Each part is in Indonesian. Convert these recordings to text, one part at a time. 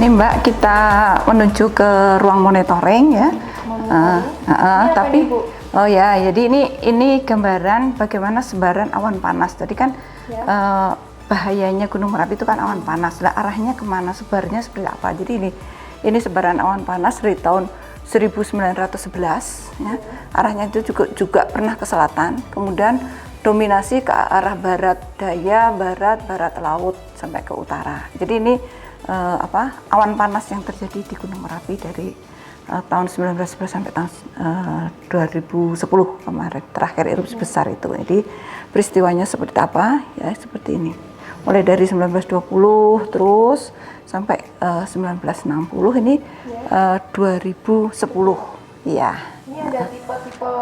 Ini Mbak, kita menuju ke ruang monitoring ya. Tapi oh ya, jadi ini gambaran bagaimana sebaran awan panas. Tadi kan bahayanya Gunung Merapi itu kan awan panas. Lah arahnya kemana, sebarnya seperti apa? Jadi ini sebaran awan panas dari tahun 1911 ya. Arahnya itu juga pernah ke selatan, kemudian dominasi ke arah barat daya, barat laut sampai ke utara. Jadi ini awan panas yang terjadi di Gunung Merapi dari tahun 1911 sampai tahun 2010 kemarin terakhir erupsi besar itu. Jadi peristiwanya seperti apa ya, seperti ini. Mulai dari 1920 terus sampai 1960 ini 2010 ya. Ini ada tipe-tipe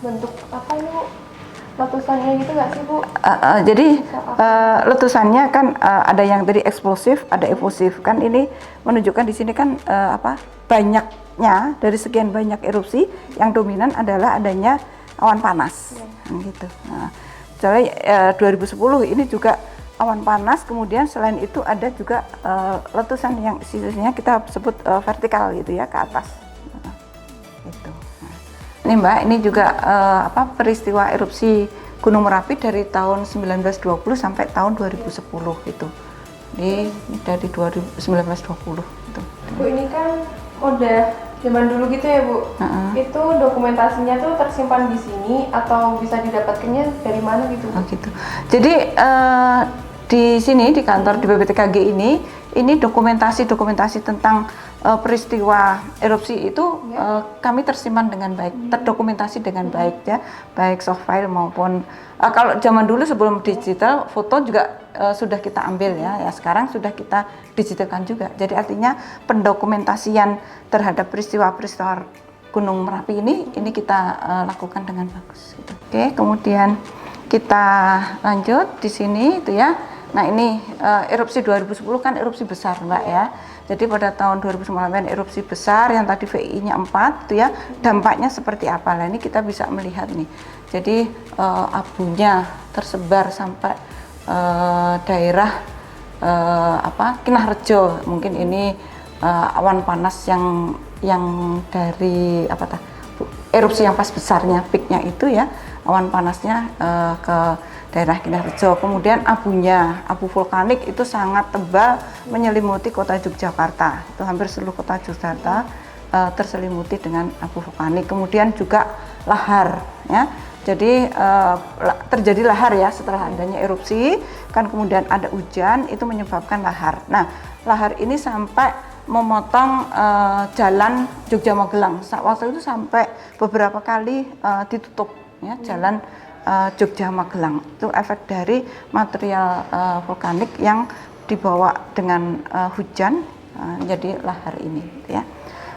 bentuk apa ini Bu? Letusannya gitu nggak sih Bu? Jadi letusannya kan ada yang dari eksplosif, ada efusif. Kan ini menunjukkan di sini kan banyaknya dari sekian banyak erupsi yang dominan adalah adanya awan panas, gitu. Nah, misalnya 2010 ini juga awan panas. Kemudian selain itu ada juga letusan yang sisinya kita sebut vertikal gitu ya, ke atas. Gitu. Ini Mbak, ini juga peristiwa erupsi Gunung Merapi dari tahun 1920 sampai tahun 2010 gitu. Ini dari 1920 gitu. Bu, ini kan udah zaman dulu gitu ya Bu. Itu dokumentasinya tuh tersimpan di sini atau bisa didapatkannya dari mana gitu Bu? Oh gitu. Jadi di sini di kantor di BPTKG ini dokumentasi tentang peristiwa erupsi itu kami tersimpan dengan baik, terdokumentasi dengan baik ya, baik soft file maupun kalau zaman dulu sebelum digital foto juga sudah kita ambil ya, sekarang sudah kita digitalkan juga. Jadi artinya pendokumentasian terhadap peristiwa-peristiwa Gunung Merapi ini kita lakukan dengan bagus. Gitu. Oke, kemudian kita lanjut di sini itu ya. Nah ini erupsi 2010 kan erupsi besar Mbak ya. Jadi pada tahun 2009 erupsi besar yang tadi VI-nya 4 itu ya, dampaknya seperti apa? Nah ini kita bisa melihat nih. Jadi abunya tersebar sampai daerah Kinarjo. Mungkin ini awan panas yang dari erupsi yang pas besarnya, peaknya itu ya, awan panasnya ke daerah Kinarjo. Kemudian abu vulkanik itu sangat tebal menyelimuti kota Yogyakarta. Itu hampir seluruh kota Yogyakarta terselimuti dengan abu vulkanik. Kemudian juga lahar ya. Jadi terjadi lahar ya setelah adanya erupsi, kan kemudian ada hujan, itu menyebabkan lahar. Nah, lahar ini sampai memotong jalan Jogja Magelang. Waktu itu sampai beberapa kali ditutup ya jalan Jogja Magelang. Itu efek dari material vulkanik yang dibawa dengan hujan jadi lahar ini ya.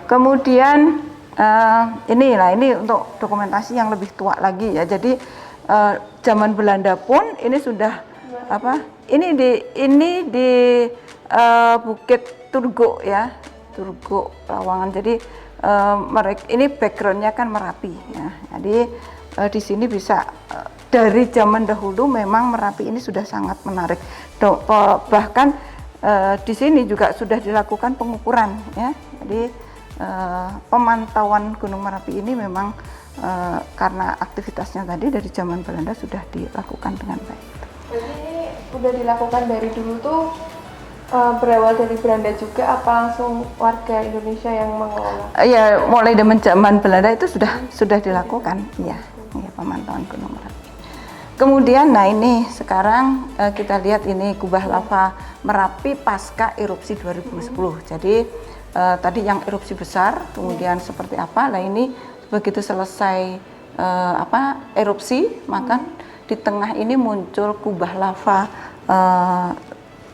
Kemudian ini untuk dokumentasi yang lebih tua lagi ya. Jadi zaman Belanda pun ini sudah ini di Bukit Turgo ya, Turgo Lawangan. Jadi mereka ini backgroundnya kan Merapi ya. Jadi di sini bisa dari zaman dahulu memang Merapi ini sudah sangat menarik. Bahkan di sini juga sudah dilakukan pengukuran ya. Jadi pemantauan Gunung Merapi ini memang karena aktivitasnya tadi dari zaman Belanda sudah dilakukan dengan baik. Jadi ini udah dilakukan dari dulu tuh berawal dari Belanda juga apa langsung warga Indonesia yang mengelola? Ya mulai dari zaman Belanda itu sudah dilakukan ya pemantauan Gunung Merapi. Kemudian nah ini sekarang kita lihat ini kubah lava Merapi pasca erupsi 2010. Jadi tadi yang erupsi besar kemudian seperti apa? Nah ini begitu selesai erupsi maka di tengah ini muncul kubah lava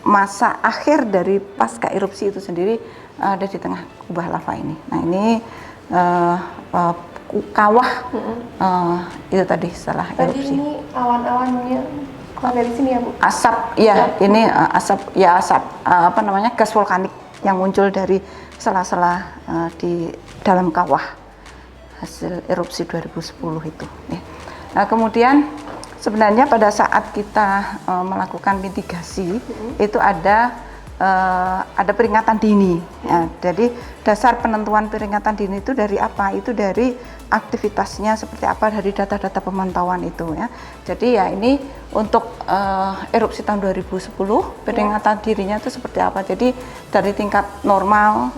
masa akhir dari pasca erupsi itu sendiri ada di tengah kubah lava ini. Nah ini kawah itu tadi setelah erupsi. Tadi ini awan-awannya dari sini ya Bu? Asap ya, ini asap gas vulkanik yang muncul dari sela-sela di dalam kawah hasil erupsi 2010 itu. Nah kemudian sebenarnya pada saat kita melakukan mitigasi itu ada ada peringatan dini. Ya, jadi dasar penentuan peringatan dini itu dari apa? Itu dari aktivitasnya seperti apa, dari data-data pemantauan itu ya. Jadi ya ini untuk erupsi tahun 2010 peringatan dininya itu seperti apa? Jadi dari tingkat normal,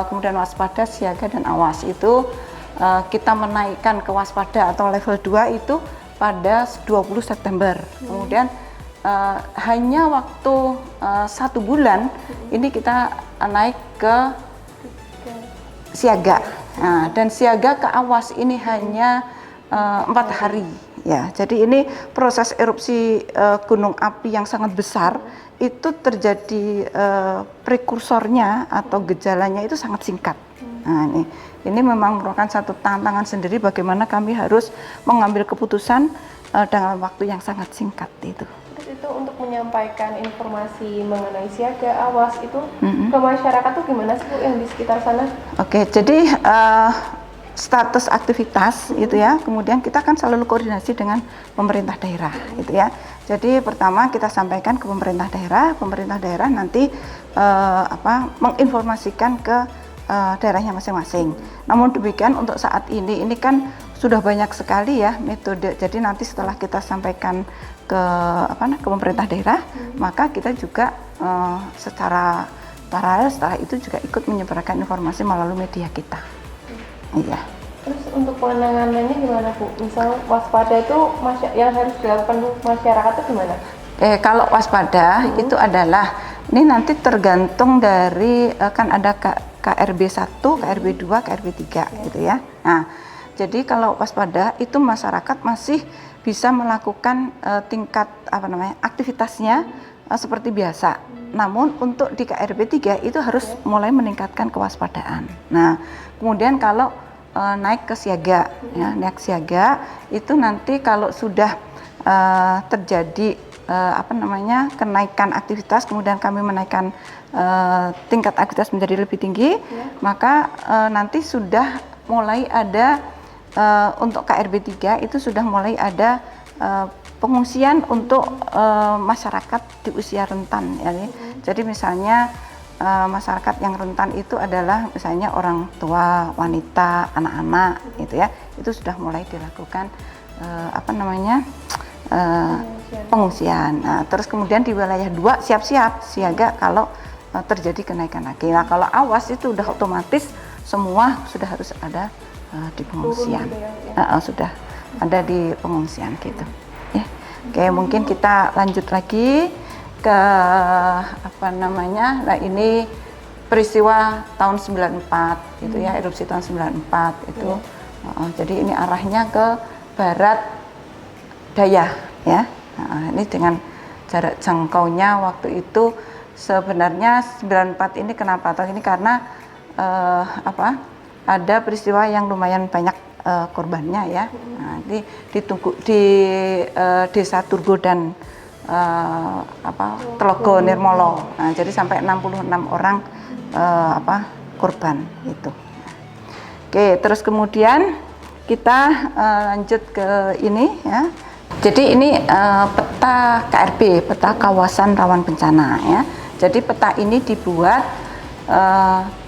kemudian waspada, siaga dan awas itu kita menaikkan ke waspada atau level 2 itu pada 20 September. Kemudian hanya waktu 1 bulan ini kita naik ke siaga. Nah, dan siaga ke awas ini hanya 4 hari ya. Jadi ini proses erupsi gunung api yang sangat besar itu terjadi prekursornya atau gejalanya itu sangat singkat. Nah, ini memang merupakan satu tantangan sendiri bagaimana kami harus mengambil keputusan dalam waktu yang sangat singkat itu. Terus itu untuk menyampaikan informasi mengenai siaga, awas itu ke masyarakat tuh gimana sih Bu yang di sekitar sana? Oke, jadi status aktivitas itu ya, kemudian kita kan selalu koordinasi dengan pemerintah daerah gitu ya. Jadi pertama kita sampaikan ke pemerintah daerah nanti menginformasikan ke daerahnya masing-masing. Namun demikian untuk saat ini kan sudah banyak sekali ya metode. Jadi nanti setelah kita sampaikan ke pemerintah daerah, maka kita juga secara paralel setelah itu juga ikut menyebarkan informasi melalui media kita. Iya. Terus untuk penanganannya gimana Bu? Misal waspada itu yang harus dilakukan masyarakat itu gimana? Kalau waspada itu adalah ini nanti tergantung dari kan ada KRB 1, KRB 2, KRB 3 gitu ya. Nah, jadi kalau waspada itu masyarakat masih bisa melakukan tingkat aktivitasnya seperti biasa. Namun untuk di KRB 3 itu harus mulai meningkatkan kewaspadaan. Nah, kemudian kalau naik ke siaga ya, naik siaga itu nanti kalau sudah terjadi kenaikan aktivitas, kemudian kami menaikkan tingkat aktivitas menjadi lebih tinggi, maka nanti sudah mulai ada untuk KRB 3 itu sudah mulai ada pengungsian untuk masyarakat di usia rentan ya. Jadi misalnya masyarakat yang rentan itu adalah misalnya orang tua, wanita, anak-anak gitu ya. Itu sudah mulai dilakukan pengungsian. Nah, terus kemudian di wilayah 2 siap-siap siaga kalau terjadi kenaikan lagi. Nah, kalau awas itu udah otomatis semua sudah harus ada di pengungsian. Sudah ada di pengungsian gitu. Ya. Oke, mungkin kita lanjut lagi ke nah ini peristiwa tahun 94 gitu ya, erupsi tahun 94 itu. Jadi ini arahnya ke barat daya ya. Nah, ini dengan jarak jangkaunya waktu itu sebenarnya 94 ini kenapa? Ini karena ada peristiwa yang lumayan banyak korbannya ya. Nah, ditunggu di Desa Turgo dan Telogo Nirmolo. Nah, jadi sampai 66 orang korban itu. Oke, terus kemudian kita lanjut ke ini ya. Jadi ini peta KRB, peta kawasan rawan bencana ya. Jadi peta ini dibuat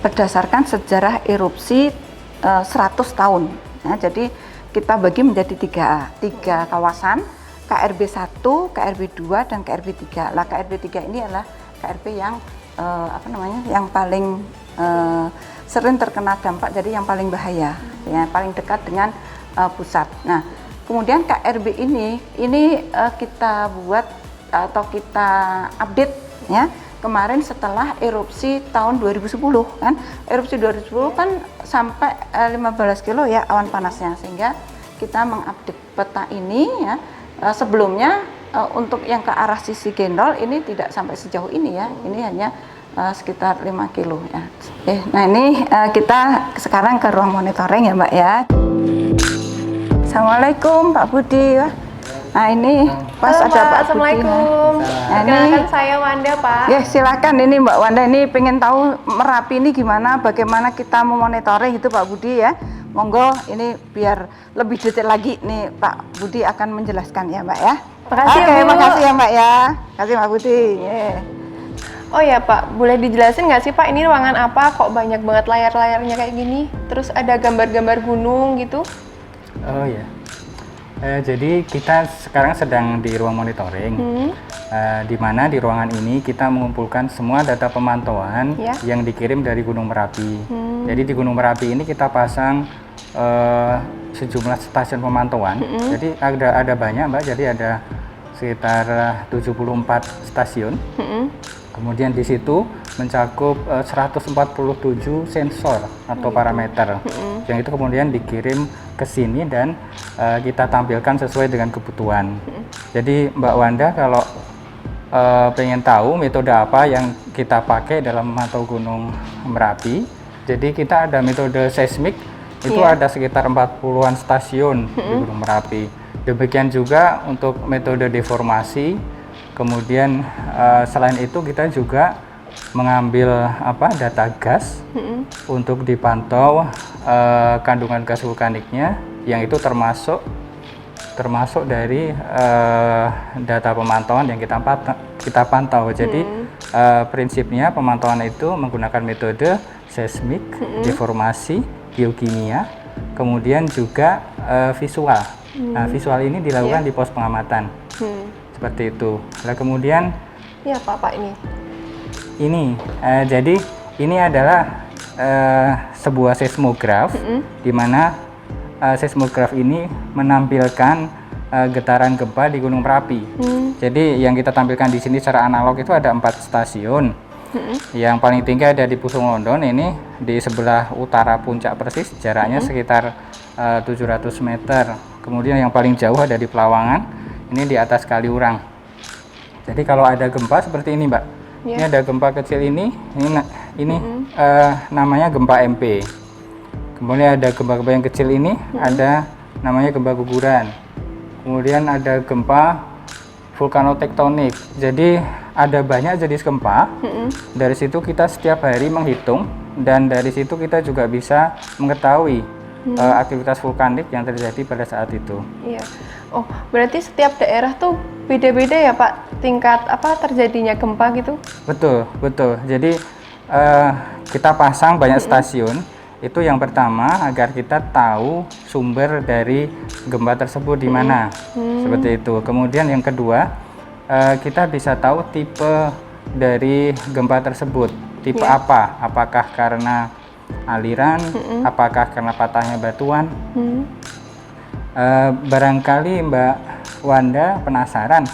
berdasarkan sejarah erupsi 100 tahun. Ya, jadi kita bagi menjadi tiga kawasan, KRB 1, KRB 2 dan KRB 3. Lah KRB 3 ini adalah KRB yang yang paling sering terkena dampak, jadi yang paling bahaya, ya, paling dekat dengan pusat. Nah, kemudian KRB ini kita buat atau kita update ya kemarin setelah erupsi tahun 2010 kan. Erupsi 2010 kan sampai 15 kilo ya awan panasnya, sehingga kita mengupdate peta ini ya. Sebelumnya untuk yang ke arah sisi Gendol ini tidak sampai sejauh ini ya, ini hanya sekitar 5 kilo ya. Nah ini kita sekarang ke ruang monitoring ya Mbak ya. Assalamualaikum Pak Budi. Nah ini pas halo, ada Pak Assalamualaikum. Budi. Nah, perkenalkan saya Wanda Pak. Ya silakan, ini Mbak Wanda ini pengen tahu Merapi ini gimana, bagaimana kita memonitoring itu Pak Budi ya. Monggo ini biar lebih detail lagi nih Pak Budi akan menjelaskan ya Mbak ya. Makasih Oke, ya Bu. makasih ya Mbak ya. Makasih Pak Budi. Yeah. Oh ya Pak, boleh dijelasin nggak sih Pak, ini ruangan apa? Kok banyak banget layar-layarnya kayak gini? Terus ada gambar-gambar gunung gitu? Oh ya. Jadi kita sekarang sedang di ruang monitoring, di mana di ruangan ini kita mengumpulkan semua data pemantauan Ya. yang dikirim dari Gunung Merapi. Jadi di Gunung Merapi ini kita pasang sejumlah stasiun pemantauan. Jadi ada banyak Mbak, jadi ada sekitar 74 stasiun. Kemudian di situ mencakup 147 sensor atau parameter, yang itu kemudian dikirim ke sini dan kita tampilkan sesuai dengan kebutuhan. Jadi Mbak Wanda kalau pengen tahu metode apa yang kita pakai dalam memantau Gunung Merapi, jadi kita ada metode seismik, itu ada sekitar 40-an stasiun di Gunung Merapi. Demikian juga untuk metode deformasi. Kemudian selain itu kita juga mengambil data gas untuk dipantau kandungan gas vulkaniknya, yang itu termasuk dari data pemantauan yang kita pantau. Jadi prinsipnya pemantauan itu menggunakan metode seismik, deformasi, geokimia, kemudian juga visual. Nah, visual ini dilakukan di pos pengamatan. Seperti itu. Nah, kemudian Ini apa Pak ini? ini jadi ini adalah sebuah seismograf, di mana seismograf ini menampilkan getaran gempa di Gunung Merapi. Jadi yang kita tampilkan di sini secara analog itu ada 4 stasiun. Yang paling tinggi ada di Pusung London, ini di sebelah utara puncak persis, jaraknya sekitar 700 meter. Kemudian yang paling jauh ada di Pelawangan, ini di atas Kaliurang. Jadi kalau ada gempa seperti ini Mbak, ini ada gempa kecil ini namanya gempa MP. Kemudian ada gempa-gempa yang kecil ini, ada namanya gempa guguran. Kemudian ada gempa vulkanotektonik. Jadi ada banyak jenis gempa. Dari situ kita setiap hari menghitung, dan dari situ kita juga bisa mengetahui aktivitas vulkanik yang terjadi pada saat itu. Iya. Oh, berarti setiap daerah tuh beda-beda ya Pak, tingkat terjadinya gempa gitu? Betul. Jadi kita pasang banyak stasiun. Itu yang pertama, agar kita tahu sumber dari gempa tersebut di mana. Seperti itu. Kemudian yang kedua, kita bisa tahu tipe dari gempa tersebut. Tipe apa? Apakah karena aliran, apakah karena patahnya batuan? Barangkali Mbak Wanda penasaran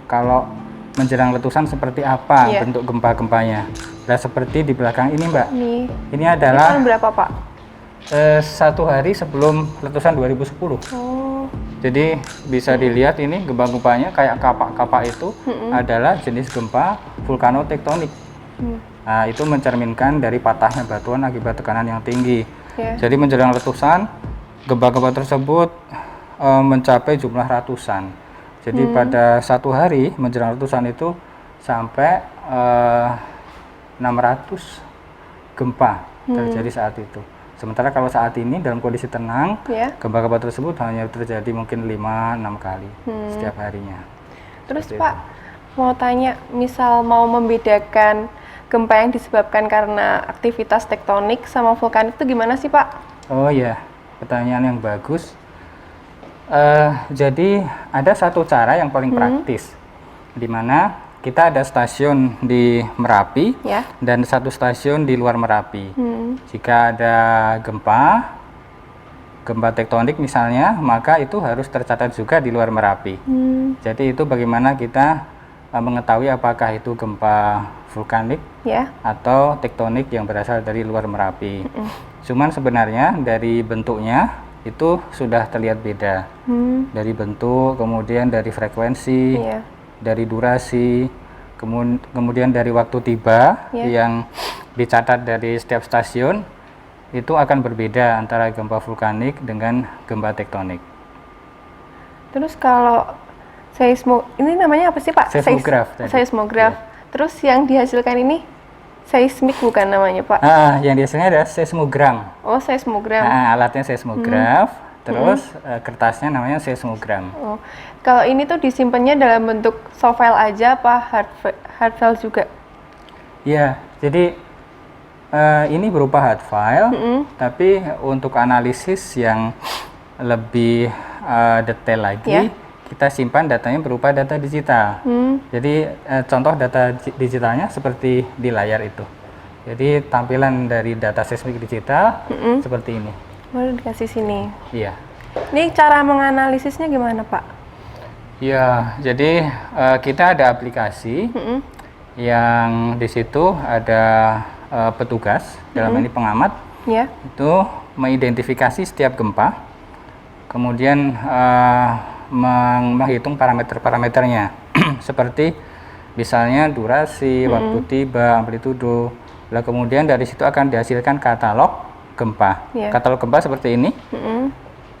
kalau menjelang letusan seperti apa bentuk gempa-gempanya. Nah, seperti di belakang ini Mbak. Ini adalah tahun berapa Pak? 1 hari sebelum letusan 2010. Oh. Jadi bisa dilihat ini gempa-gempanya kayak kapak-kapak itu adalah jenis gempa vulkanotektonik. Nah, itu mencerminkan dari patahnya batuan akibat tekanan yang tinggi. Jadi menjelang letusan, gempa-gempa tersebut mencapai jumlah ratusan. Jadi pada 1 hari menjelang letusan itu sampai 600 gempa terjadi saat itu. Sementara kalau saat ini dalam kondisi tenang, gempa-gempa tersebut hanya terjadi mungkin 5-6 kali setiap harinya. Terus Pak, mau tanya, misal mau membedakan gempa yang disebabkan karena aktivitas tektonik sama vulkanik itu gimana sih Pak? Oh ya, pertanyaan yang bagus. Jadi ada satu cara yang paling praktis, di mana kita ada stasiun di Merapi dan satu stasiun di luar Merapi. Jika ada gempa tektonik misalnya, maka itu harus tercatat juga di luar Merapi. Jadi itu bagaimana kita mengetahui apakah itu gempa vulkanik atau tektonik yang berasal dari luar Merapi. Cuman sebenarnya dari bentuknya itu sudah terlihat beda. Dari bentuk, kemudian dari frekuensi, dari durasi, kemudian dari waktu tiba yang dicatat dari setiap stasiun, itu akan berbeda antara gempa vulkanik dengan gempa tektonik. Terus kalau ini namanya apa sih Pak? Seismograf. Seismograf. Terus yang dihasilkan ini seismik bukan namanya Pak? Yang dihasilkan adalah seismogram. Oh, seismogram. Alatnya seismograf, terus kertasnya namanya seismogram. Oh, kalau ini tuh disimpannya dalam bentuk soft file aja apa hard file juga? Ya, jadi ini berupa hard file, tapi untuk analisis yang lebih detail lagi, Ya. kita simpan datanya berupa data digital. Jadi contoh data digitalnya seperti di layar itu. Jadi tampilan dari data seismik digital seperti ini. Boleh dikasih sini. Iya. Ini cara menganalisisnya gimana, Pak? Ya, jadi kita ada aplikasi yang di situ ada petugas, dalam ini pengamat, Ya. itu mengidentifikasi setiap gempa, kemudian menghitung parameter-parameternya, seperti misalnya durasi, waktu tiba, amplitudo. Lah kemudian dari situ akan dihasilkan katalog gempa. Ya. Katalog gempa seperti ini.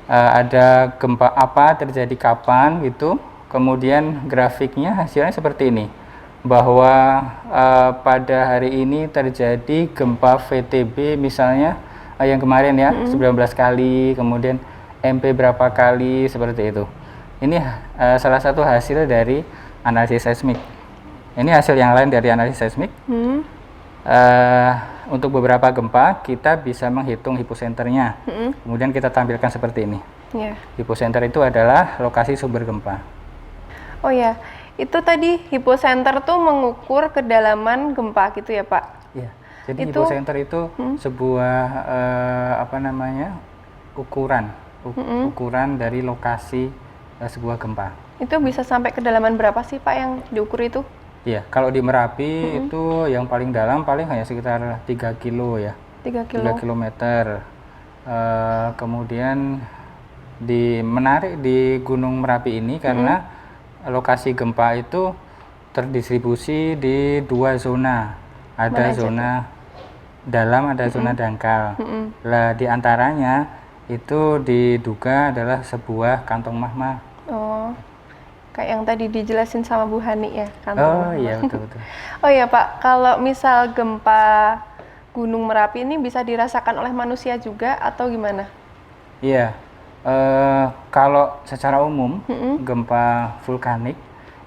Ada gempa apa terjadi kapan gitu, kemudian grafiknya hasilnya seperti ini, bahwa pada hari ini terjadi gempa VTB misalnya yang kemarin ya 19 kali, kemudian MP berapa kali, seperti itu. Ini salah satu hasil dari analisis seismik. Ini hasil yang lain dari analisis seismik. Untuk beberapa gempa kita bisa menghitung hiposenternya, kemudian kita tampilkan seperti ini. Ya. Hipocenter itu adalah lokasi sumber gempa. Oh ya, itu tadi hipocenter tuh mengukur kedalaman gempa gitu ya, Pak? Iya. Jadi Itu- hipocenter itu sebuah ukuran ukuran dari lokasi sebuah gempa. Itu bisa sampai kedalaman berapa sih, Pak, yang diukur itu? Iya, kalau di Merapi itu yang paling dalam paling hanya sekitar 3 kilo ya. 3 3 kilo. kilometer. Kemudian menarik di Gunung Merapi ini karena lokasi gempa itu terdistribusi di 2 zona. Ada Mana aja zona dalam, ada zona dangkal. Lah di antaranya itu diduga adalah sebuah kantong magma. Oh, kayak yang tadi dijelasin sama Bu Hani ya, Oh kantong. iya, betul-betul. Oh ya, Pak, kalau misal gempa Gunung Merapi ini bisa dirasakan oleh manusia juga atau gimana? Iya, kalau secara umum gempa vulkanik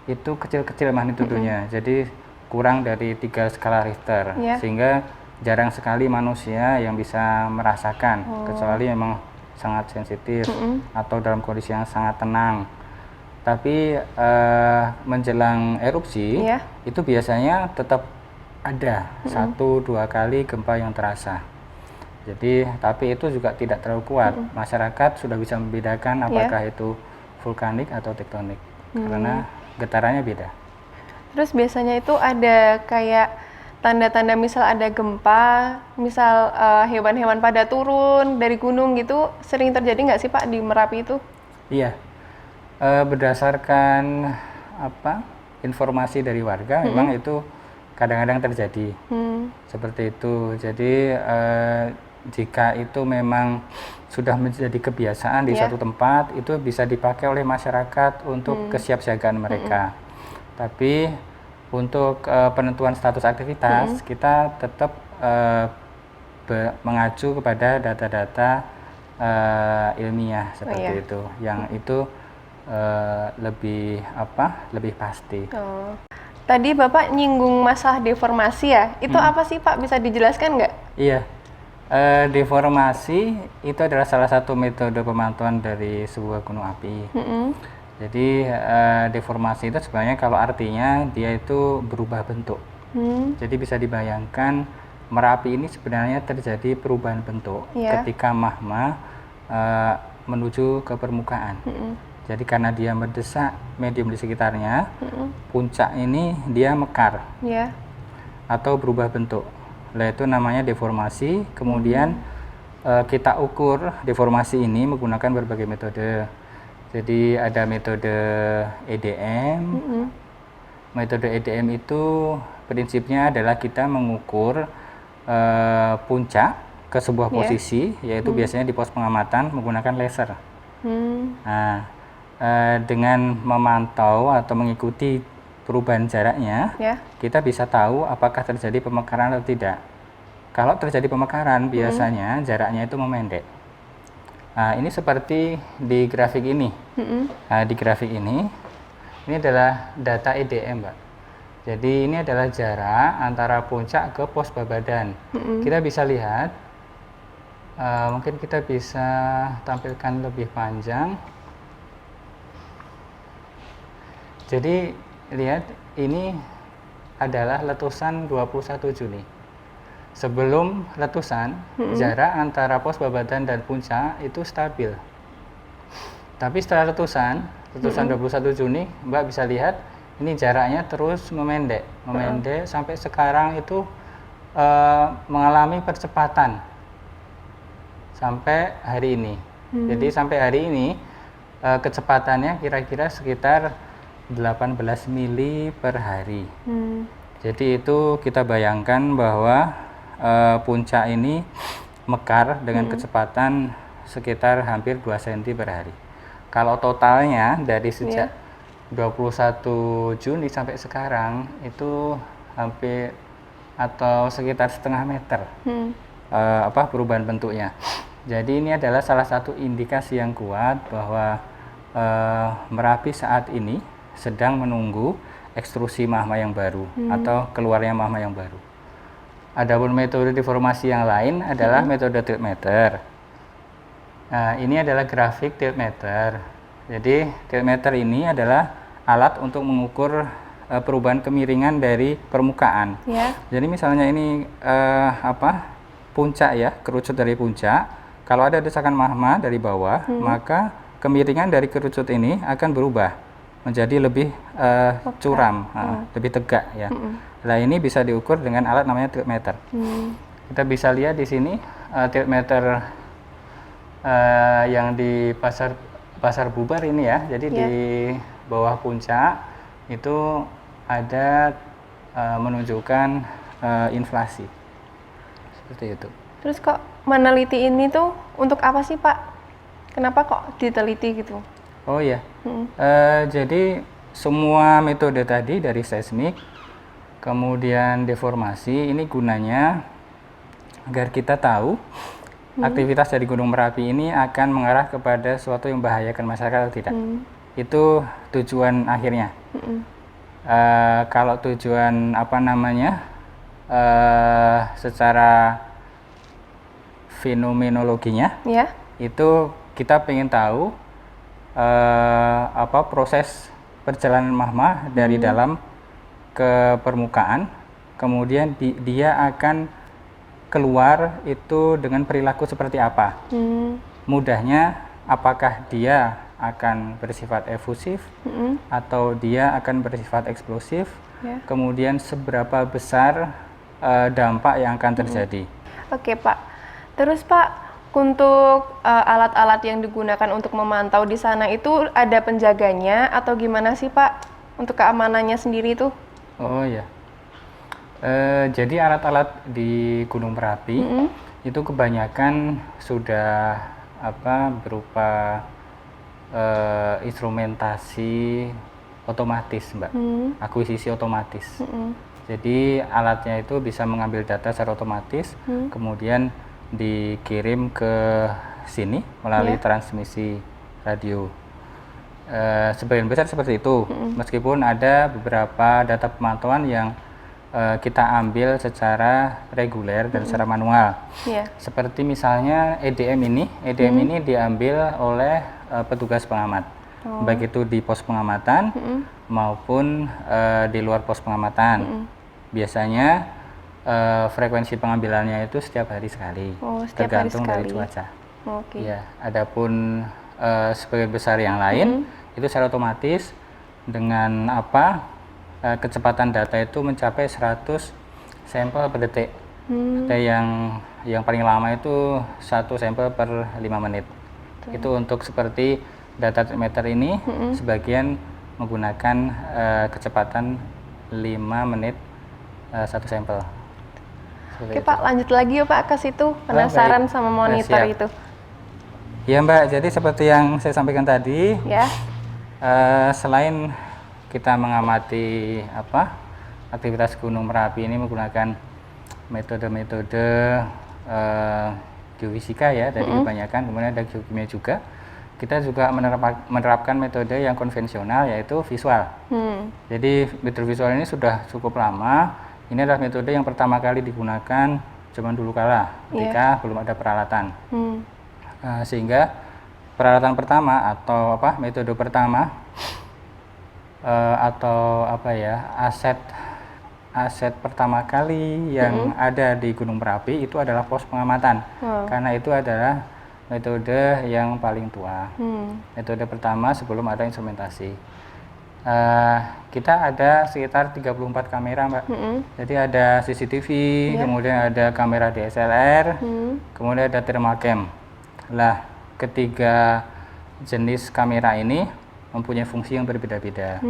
itu kecil-kecil magnitudenya, jadi kurang dari 3 skala Richter, Iya. sehingga jarang sekali manusia yang bisa merasakan, kecuali memang sangat sensitif atau dalam kondisi yang sangat tenang. Tapi menjelang erupsi Iya. itu biasanya tetap ada 1-2 kali gempa yang terasa. Jadi, tapi itu juga tidak terlalu kuat. Masyarakat sudah bisa membedakan apakah itu vulkanik atau tektonik, karena getarannya beda. Terus biasanya itu ada kayak tanda-tanda misal ada gempa, misal hewan-hewan pada turun dari gunung gitu, sering terjadi nggak sih, Pak, di Merapi itu? Iya, berdasarkan informasi dari warga, memang itu kadang-kadang terjadi seperti itu. Jadi jika itu memang sudah menjadi kebiasaan di suatu tempat, itu bisa dipakai oleh masyarakat untuk kesiapsiagaan mereka. Tapi untuk penentuan status aktivitas, kita tetap mengacu kepada data-data ilmiah seperti itu, yang itu lebih pasti. Oh. Tadi Bapak nyinggung masalah deformasi ya, itu apa sih, Pak? Bisa dijelaskan nggak? Iya, deformasi itu adalah salah satu metode pemantauan dari sebuah gunung api. Jadi deformasi itu sebenarnya kalau artinya dia itu berubah bentuk. Jadi bisa dibayangkan Merapi ini sebenarnya terjadi perubahan bentuk ketika magma menuju ke permukaan. Jadi karena dia mendesak medium di sekitarnya, puncak ini dia mekar atau berubah bentuk. Nah, itu namanya deformasi. Kemudian kita ukur deformasi ini menggunakan berbagai metode. Jadi ada metode EDM. Metode EDM itu prinsipnya adalah kita mengukur puncak ke sebuah posisi, yaitu biasanya di pos pengamatan menggunakan laser. Nah, dengan memantau atau mengikuti perubahan jaraknya, kita bisa tahu apakah terjadi pemekaran atau tidak. Kalau terjadi pemekaran, biasanya jaraknya itu memendek. Nah, ini seperti di grafik ini. Nah, di grafik ini adalah data EDM, Mbak. Jadi ini adalah jarak antara puncak ke pos Babadan. Kita bisa lihat, mungkin kita bisa tampilkan lebih panjang. Jadi lihat, ini adalah letusan 21 Juni. Sebelum letusan, jarak antara pos Babadan dan puncak itu stabil. Tapi setelah letusan 21 Juni, Mbak bisa lihat ini jaraknya terus memendek sampai sekarang itu mengalami percepatan sampai hari ini. Jadi sampai hari ini kecepatannya kira-kira sekitar 18 mili per hari. Jadi itu kita bayangkan bahwa puncak ini mekar dengan kecepatan sekitar hampir 2 cm per hari. Kalau totalnya dari sejak 21 Juni sampai sekarang itu hampir atau sekitar setengah meter perubahan bentuknya. Jadi ini adalah salah satu indikasi yang kuat bahwa Merapi saat ini sedang menunggu ekstrusi magma yang baru atau keluarnya magma yang baru. Adapun metode deformasi yang lain adalah metode tiltmeter. Nah, ini adalah grafik tiltmeter. Jadi tiltmeter ini adalah alat untuk mengukur perubahan kemiringan dari permukaan. Jadi misalnya ini puncak ya, kerucut dari puncak. Kalau ada desakan magma dari bawah, maka kemiringan dari kerucut ini akan berubah menjadi lebih curam, lebih tegak ya. Nah ini bisa diukur dengan alat namanya tiltmeter. Kita bisa lihat di sini tiltmeter yang di pasar Bubar ini ya. Jadi di bawah puncak itu ada menunjukkan inflasi seperti itu. Terus kok meneliti ini tuh untuk apa sih Pak? Kenapa kok diteliti gitu? Oh ya, jadi semua metode tadi dari seismik, kemudian deformasi, ini gunanya agar kita tahu aktivitas dari Gunung Merapi ini akan mengarah kepada sesuatu yang membahayakan masyarakat atau tidak. Itu tujuan akhirnya. Kalau tujuan secara fenomenologinya, itu kita pengen tahu proses perjalanan magma dari dalam ke permukaan, kemudian dia akan keluar itu dengan perilaku seperti apa. Mudahnya, apakah dia akan bersifat efusif atau dia akan bersifat eksplosif, kemudian seberapa besar dampak yang akan terjadi. Oke Pak, terus Pak, untuk alat-alat yang digunakan untuk memantau di sana itu ada penjaganya atau gimana sih Pak untuk keamanannya sendiri itu? Oh ya, jadi alat-alat di Gunung Merapi itu kebanyakan sudah berupa instrumentasi otomatis, Mbak, akuisisi otomatis. Jadi alatnya itu bisa mengambil data secara otomatis, kemudian dikirim ke sini melalui transmisi radio. Sebagian besar seperti itu, meskipun ada beberapa data pemantauan yang kita ambil secara reguler dan secara manual. Seperti misalnya EDM ini diambil oleh petugas pengamat, baik itu di pos pengamatan maupun di luar pos pengamatan. Biasanya frekuensi pengambilannya itu setiap hari sekali, tergantung dari cuaca. Ya, adapun sebagian besar yang lain itu secara otomatis dengan kecepatan data itu mencapai 100 sampel per detik. Ada yang paling lama itu 1 sampel per 5 menit. Itu untuk seperti data meter ini, sebagian menggunakan kecepatan 5 menit 1 sampel. Oke Pak, lanjut lagi ya Pak ke situ, penasaran sama monitor itu. Ya Mbak, jadi seperti yang saya sampaikan tadi, selain kita mengamati aktivitas Gunung Merapi ini menggunakan metode-metode geofisika ya, dari kebanyakan, kemudian ada geokimia juga. kita juga menerapkan metode yang konvensional yaitu visual. Jadi metode visual ini sudah cukup lama. Ini adalah metode yang pertama kali digunakan zaman dulu kala ketika belum ada peralatan. Sehingga peralatan pertama atau metode pertama atau aset pertama kali yang ada di Gunung Merapi itu adalah pos pengamatan. Karena itu adalah metode yang paling tua. Metode pertama sebelum ada instrumentasi. Kita ada sekitar 34 kamera, Mbak. Jadi ada CCTV, kemudian ada kamera DSLR, kemudian ada thermal cam. Lah, ketiga jenis kamera ini mempunyai fungsi yang berbeda-beda.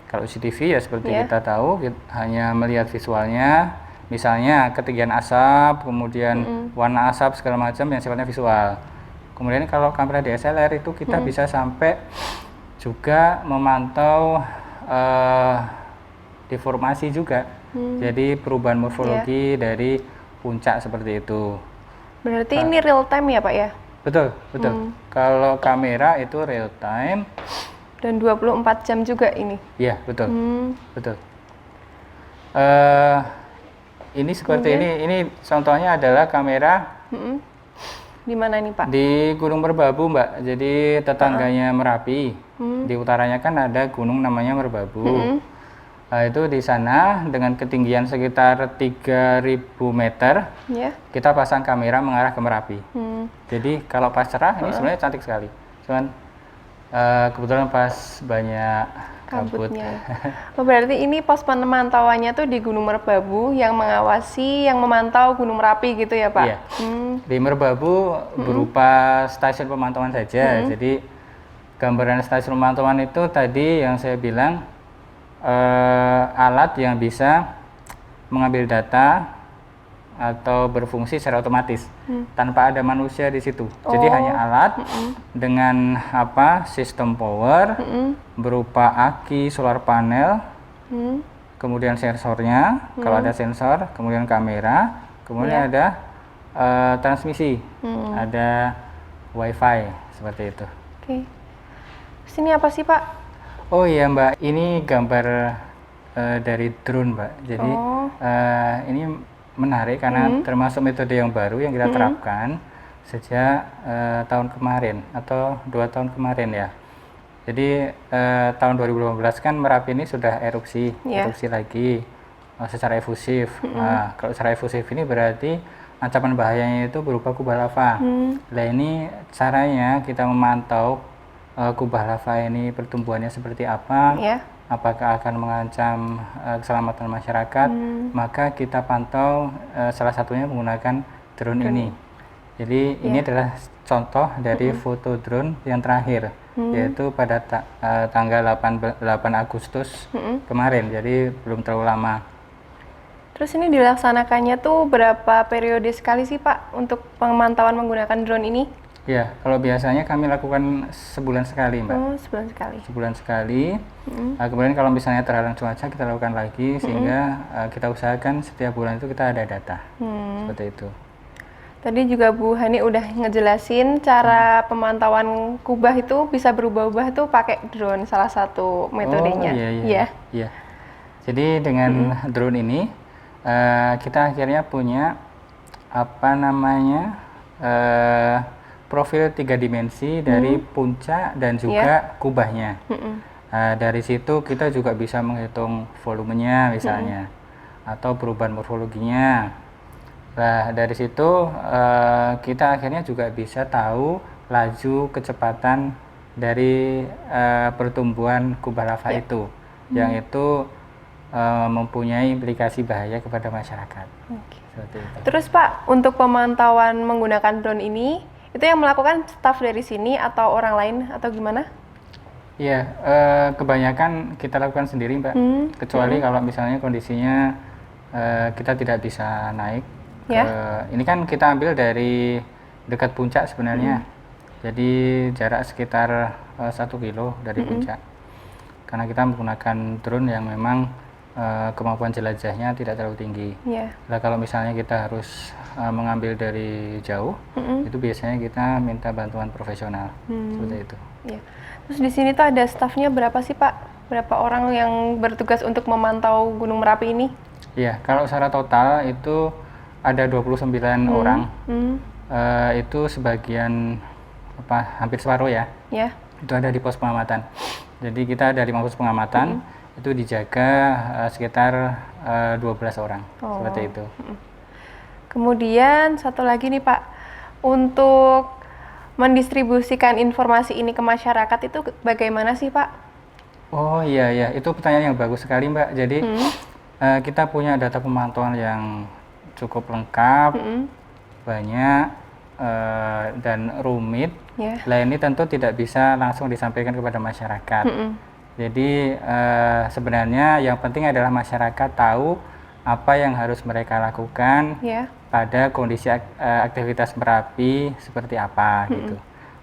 Kalau CCTV ya seperti kita tahu, hanya melihat visualnya, misalnya ketinggian asap, kemudian warna asap segala macam yang sifatnya visual. Kemudian kalau kamera DSLR itu kita bisa sampai juga memantau deformasi juga. Jadi perubahan morfologi dari puncak seperti itu. Berarti ini real time ya Pak ya? Betul. Kalau kamera itu real time. Dan 24 jam juga ini? Iya, betul. Ini seperti ini contohnya adalah kamera di mana nih Pak? di Gunung Merbabu, Mbak. Jadi tetangganya Merapi. Di utaranya kan ada gunung namanya Merbabu. Nah, itu di sana dengan ketinggian sekitar 3.000 meter, kita pasang kamera mengarah ke Merapi. Jadi kalau pas cerah ini sebenarnya cantik sekali. Cuman kebetulan pas banyak kabut. Berarti ini pos pemantauannya tuh di Gunung Merbabu yang mengawasi, yang memantau Gunung Merapi gitu ya Pak? Iya. Di Merbabu berupa stasiun pemantauan saja. Jadi gambaran stasiun pemantauan itu tadi yang saya bilang alat yang bisa mengambil data atau berfungsi secara otomatis tanpa ada manusia di situ. Jadi hanya alat dengan sistem power berupa aki, solar panel, kemudian sensornya kalau ada sensor, kemudian kamera, kemudian ada transmisi, ada wifi seperti itu. Oke. Sini apa sih Pak? Oh iya Mbak, ini gambar dari drone Mbak. Jadi ini menarik karena termasuk metode yang baru yang kita terapkan sejak tahun kemarin atau 2 tahun kemarin ya. Jadi tahun 2015 kan Merapi ini sudah erupsi lagi secara efusif. Nah, kalau secara efusif ini berarti ancaman bahayanya itu berupa kubah lava. Nah ini caranya kita memantau kubah lava ini pertumbuhannya seperti apa. Apakah akan mengancam keselamatan masyarakat, maka kita pantau salah satunya menggunakan drone ini. Jadi ini adalah contoh dari foto drone yang terakhir, yaitu pada tanggal 8 Agustus kemarin, jadi belum terlalu lama. Terus ini dilaksanakannya tuh berapa periode sekali sih Pak untuk pemantauan menggunakan drone ini? Ya, kalau biasanya kami lakukan sebulan sekali, Mbak. Sebulan sekali. Kemudian kalau misalnya terhalang cuaca, kita lakukan lagi sehingga kita usahakan setiap bulan itu kita ada data. Seperti itu. Tadi juga Bu Hani udah ngejelasin cara pemantauan kubah itu bisa berubah-ubah tuh pakai drone, salah satu metodenya. Iya. Jadi dengan drone ini kita akhirnya punya profil 3 dimensi dari puncak dan juga kubahnya. Dari situ kita juga bisa menghitung volumenya misalnya, atau perubahan morfologinya. Nah dari situ kita akhirnya juga bisa tahu laju kecepatan dari pertumbuhan kubah lava itu, yang itu mempunyai implikasi bahaya kepada masyarakat. Seperti itu. Terus Pak, untuk pemantauan menggunakan drone ini, itu yang melakukan staf dari sini atau orang lain atau gimana? Iya, kebanyakan kita lakukan sendiri Mbak, kecuali kalau misalnya kondisinya kita tidak bisa naik. Ini kan kita ambil dari dekat puncak sebenarnya, jadi jarak sekitar 1 kilo dari puncak. Karena kita menggunakan drone yang memang kemampuan jelajahnya tidak terlalu tinggi. Iya. Nah, kalau misalnya kita harus mengambil dari jauh, itu biasanya kita minta bantuan profesional, seperti itu. Iya. Terus di sini tuh ada stafnya berapa sih Pak? Berapa orang yang bertugas untuk memantau Gunung Merapi ini? Iya, kalau secara total itu ada 29 orang. Itu sebagian hampir separuh ya. Ya. Itu ada di pos pengamatan. Jadi kita ada 5 pos pengamatan, itu dijaga sekitar 12 orang, seperti itu. Kemudian satu lagi nih Pak, untuk mendistribusikan informasi ini ke masyarakat itu bagaimana sih Pak? Oh iya, itu pertanyaan yang bagus sekali Mbak. Jadi kita punya data pemantauan yang cukup lengkap, banyak, dan rumit. Lah ini tentu tidak bisa langsung disampaikan kepada masyarakat. Jadi sebenarnya yang penting adalah masyarakat tahu apa yang harus mereka lakukan pada kondisi aktivitas Merapi seperti apa gitu.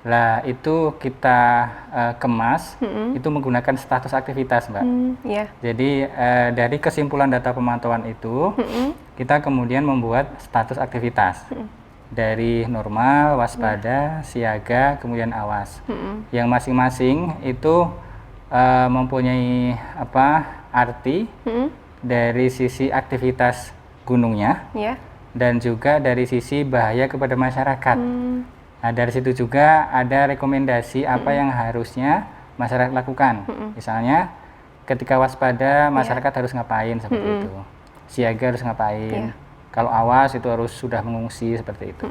Lah itu kita kemas, itu menggunakan status aktivitas Mbak. Jadi dari kesimpulan data pemantauan itu, kita kemudian membuat status aktivitas. Dari normal, waspada, siaga, kemudian awas. Yang masing-masing itu mempunyai arti dari sisi aktivitas gunungnya dan juga dari sisi bahaya kepada masyarakat. Nah, dari situ juga ada rekomendasi apa yang harusnya masyarakat lakukan. Misalnya ketika waspada masyarakat harus ngapain seperti itu. Siaga harus ngapain. Kalau awas itu harus sudah mengungsi seperti itu.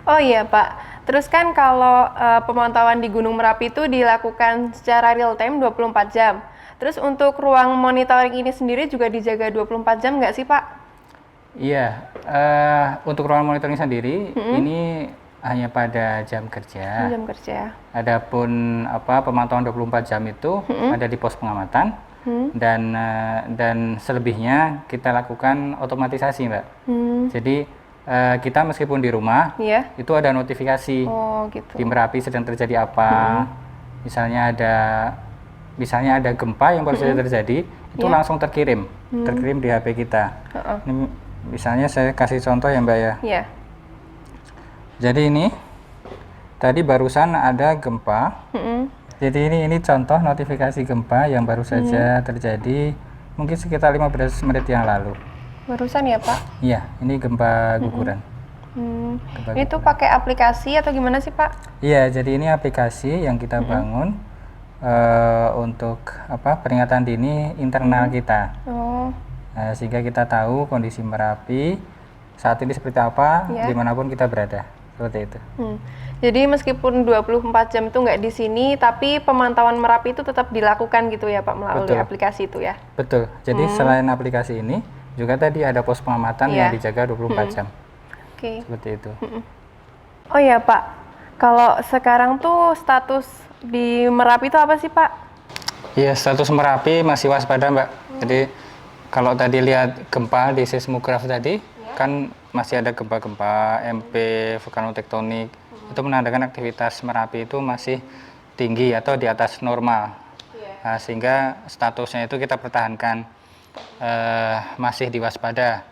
Oh iya Pak, terus kan kalau pemantauan di Gunung Merapi itu dilakukan secara real time 24 jam. Terus untuk ruang monitoring ini sendiri juga dijaga 24 jam nggak sih Pak? Iya, untuk ruang monitoring sendiri ini hanya pada jam kerja. Jam kerja. Adapun pemantauan 24 jam itu ada di pos pengamatan. Dan selebihnya kita lakukan otomatisasi Mbak. Jadi kita meskipun di rumah itu ada notifikasi di Merapi sedang terjadi apa. Misalnya ada gempa yang baru saja terjadi, itu langsung terkirim di HP kita. Ini misalnya saya kasih contoh ya Mbak ya. Jadi ini tadi barusan ada gempa. Jadi ini contoh notifikasi gempa yang baru saja terjadi mungkin sekitar 15 menit yang lalu. Barusan ya Pak? Iya, ini gempa guguran. Itu pakai aplikasi atau gimana sih Pak? Iya, jadi ini aplikasi yang kita bangun untuk peringatan dini internal kita. Sehingga kita tahu kondisi Merapi saat ini seperti apa, dimanapun kita berada. Seperti itu. Jadi meskipun 24 jam itu nggak di sini, tapi pemantauan Merapi itu tetap dilakukan gitu ya Pak melalui aplikasi itu ya? Betul. Jadi selain aplikasi ini, juga tadi ada pos pengamatan yang dijaga 24 jam. Seperti itu. Oh ya Pak, kalau sekarang tuh status di Merapi itu apa sih Pak? Iya, status Merapi masih waspada Mbak. Jadi kalau tadi lihat gempa di seismograf tadi, kan masih ada gempa-gempa MP, vulkanotektonik. Itu menandakan aktivitas Merapi itu masih tinggi atau di atas normal. Nah, sehingga statusnya itu kita pertahankan masih di waspada.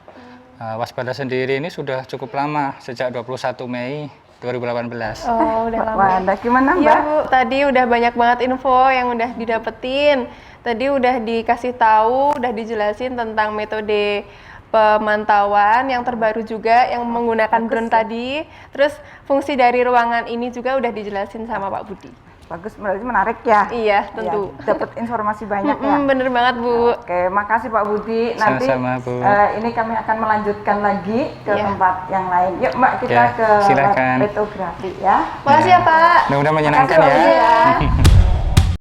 Waspada sendiri ini sudah cukup lama, sejak 21 Mei 2018. Oh, udah lama. Wah, gimana Mbak? Iya Bu, tadi udah banyak banget info yang udah didapetin. Tadi udah dikasih tahu, udah dijelasin tentang metode pemantauan yang terbaru juga yang menggunakan drone tadi. Terus fungsi dari ruangan ini juga udah dijelasin sama Pak Budi. Bagus, berarti menarik ya. Iya, tentu. Dapat informasi banyak ya. Bener banget Bu. Oke, makasih Pak Budi. Nanti sama-sama, Bu. Ini kami akan melanjutkan lagi ke tempat yang lain. Yuk Mbak, kita ke silakan. lab litografi ya. Makasih ya Pak. Mudah-mudahan menyenangkan Makasih, Pak Budi, ya.